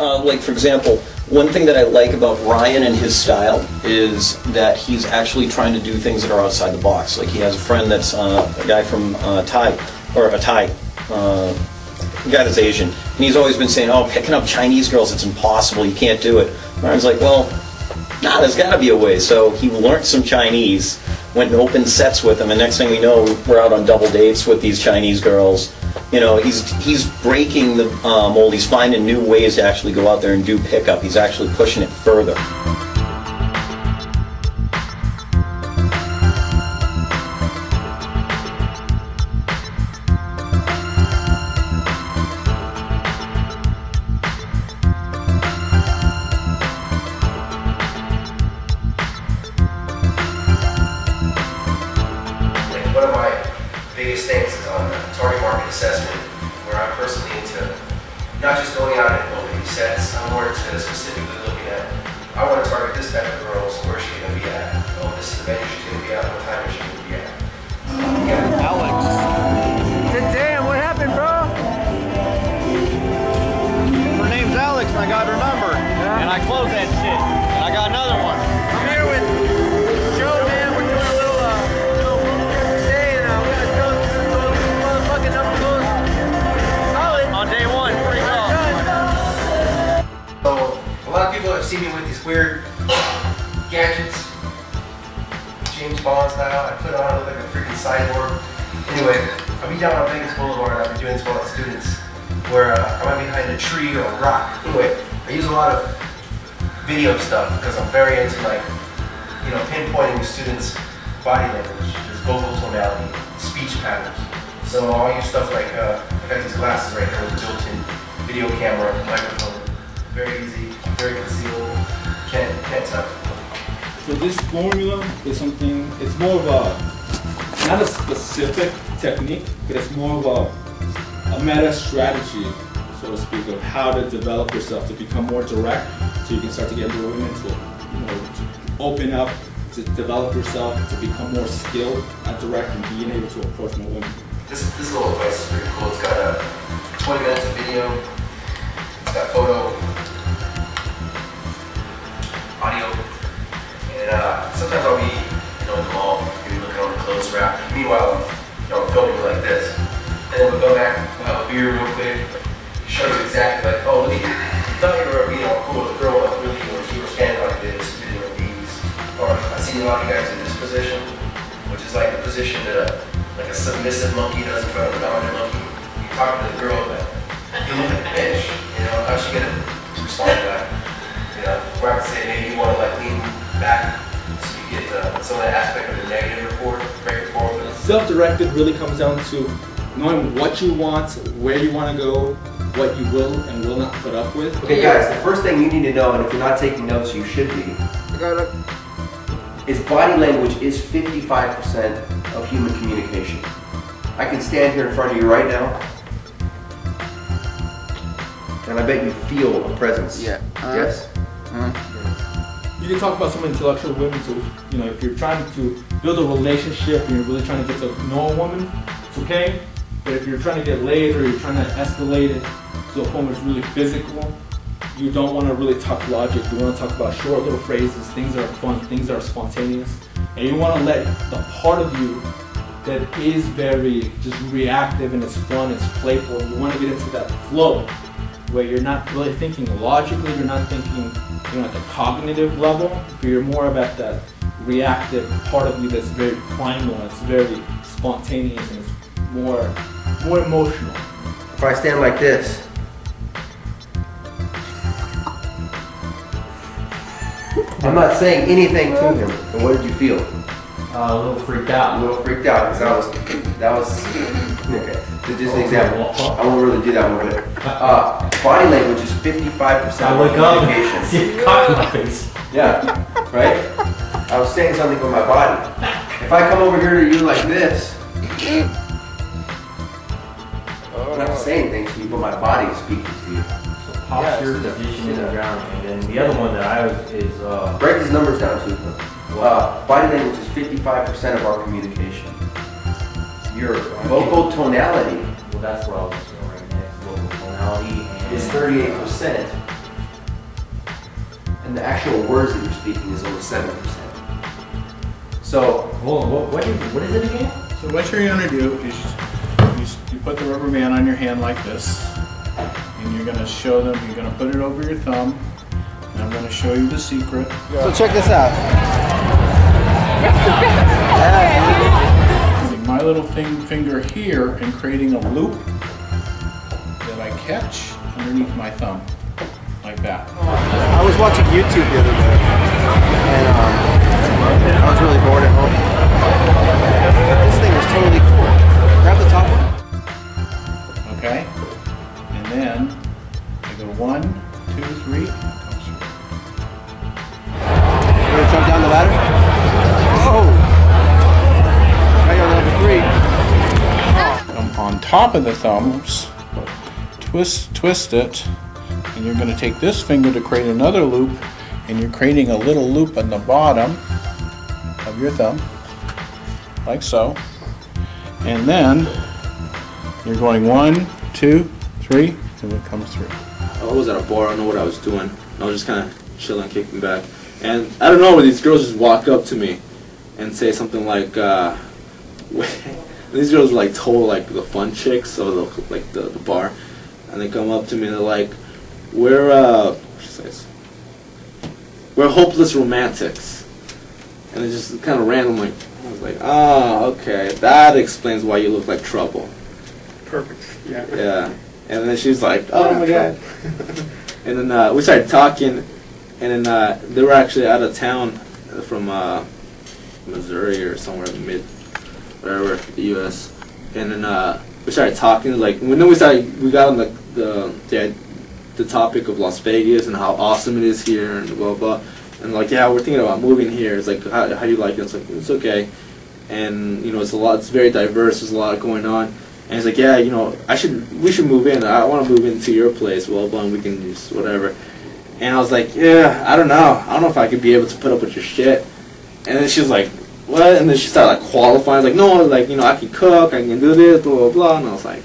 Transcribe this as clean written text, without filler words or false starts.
Like, for example, one thing that I like about Ryan and his style is that he's actually trying to do things that are outside the box. Like, he has a friend that's a guy from Thai, a guy that's Asian, and he's always been saying, oh, picking up Chinese girls, it's impossible, you can't do it. Ryan's like, well, nah, there's got to be a way. So he learned some Chinese, went and opened sets with them, and next thing we know, we're out on double dates with these Chinese girls. You know, he's breaking the mold. He's finding new ways to actually go out there and do pickup. He's actually pushing it further. One of my biggest things is on target market assessment, where I'm personally into not just going out and opening sets. I'm more into specifically looking at, I want to target this type of girl, so where's she going to be at? Oh, this is the venue she's going to be at, what time is she going to be at? Alex. Damn, what happened, bro? Her name's Alex, and I got her number. Yeah. And I closed that shit. And I got another one. I'm here with Joe, man. We're doing a little day, and we got Joe's motherfucking number goes solid. On day one, pretty well. So, a lot of people have seen me with these weird gadgets. James Bond style. I put on, I look like a freaking cyborg. Anyway, I'll be down on Vegas Boulevard. I've been doing this with all the students, where I might be behind a tree or a rock. Anyway, I use a lot of video stuff because I'm very into, like, you know, pinpointing the students' body language, there's vocal tonality, speech patterns. So I'll use stuff like I got these glasses right here with a built-in video camera, microphone. Very easy, very concealable. Can't tell. So this formula is something, it's more of a, not a specific technique, but it's more of a meta strategy, so to speak, of how to develop yourself to become more direct, so you can start to get more women to, you know, to open up, to develop yourself, to become more skilled at direct and being able to approach more women. This little device is pretty cool. It's got 20 minutes of video, it's got photo, audio. And sometimes I'll be, you know, in the mall, maybe looking on the clothes rack. Meanwhile, I'm filming like this. And then we'll go back, we'll have a beer real quick, show you exactly like, oh, look, you thought you were, you know, cool, the girl was really, you were standing like this, you know, these. Or I've seen a lot of guys in this position, which is like the position that a submissive monkey does in front of a dominant monkey. You talk to the girl, but you look at the bitch, you know, how's she gonna respond to that? You know, where I can say maybe you want to like lean back so you get some of that aspect of the negative report, great report. Self-directed really comes down to knowing what you want, where you want to go, what you will and will not put up with. Okay guys, the first thing you need to know, and if you're not taking notes, you should be, is body language is 55% of human communication. I can stand here in front of you right now, and I bet you feel a presence. Yeah. Yes? You can talk about some intellectual women, so you know, if you're trying to build a relationship and you're really trying to get to know a woman, it's okay. But if you're trying to get laid or you're trying to escalate it to a point where it's really physical, you don't want to really talk logic. You want to talk about short little phrases, things that are fun, things that are spontaneous. And you want to let the part of you that is very just reactive and it's fun, it's playful, you want to get into that flow where you're not really thinking logically, you're not thinking, you know, at the cognitive level, but you're more about that reactive part of you that's very primal, and it's very spontaneous, and it's more emotional. If I stand like this, I'm not saying anything to him. And what did you feel? A little freaked out. A little freaked out because that was okay. So just an example. I won't really do that one, but body language is 55% of communication. See a cock in my face. Yeah, right? I was saying something with my body. If I come over here to you like this, I'm not saying things to you, but my body is speaking to you. So posture, position, and ground. And then the other one that I was is break these numbers down too. Body language is 55% of our communication. Your vocal tonality. Well, that's what I was saying right next. Vocal tonality and is 38%. and the actual words that you're speaking is only 7%. So, What is it again? So what you're going to do is you put the rubber band on your hand like this, and you're going to show them, you're going to put it over your thumb, and I'm going to show you the secret. so check this out. Putting my little finger here and creating a loop that I catch underneath my thumb, like that. I was watching YouTube the other day, and I was really bored at home. This thing was totally cool. Grab the top one. Okay? And then I go 1, 2, 3, and it comes through. You gonna jump down the ladder? Oh! I got number 3. Come on top of the thumbs, twist it, and you're going to take this finger to create another loop, and you're creating a little loop on the bottom of your thumb, like so. And then you're going 1, 2, 3, and it comes through. I was at a bar, I don't know what I was doing. I was just kind of chilling, kicking back. And I don't know, these girls just walk up to me and say something like, these girls are like total like the fun chicks of the bar. And they come up to me and they're like, we're hopeless romantics. And it's just kind of random, like, I was like, oh, okay, that explains why you look like trouble. Perfect. Yeah. Yeah. And then she's like, oh my god. And then we started talking, and then they were actually out of town from Missouri or somewhere in the wherever, the U.S. And then we started talking, like, we got on the topic of Las Vegas and how awesome it is here and blah blah. And like, yeah, we're thinking about moving here. It's like, how do you like it? It's like, it's okay. And you know, it's very diverse. There's a lot going on. And he's like, yeah, you know, we should move in. I want to move into your place, blah blah, and we can just whatever. And I was like, yeah, I don't know if I could be able to put up with your shit. And then she was like, what? And then she started like qualifying, like, no, like, you know, I can cook, I can do this, blah blah blah. And I was like,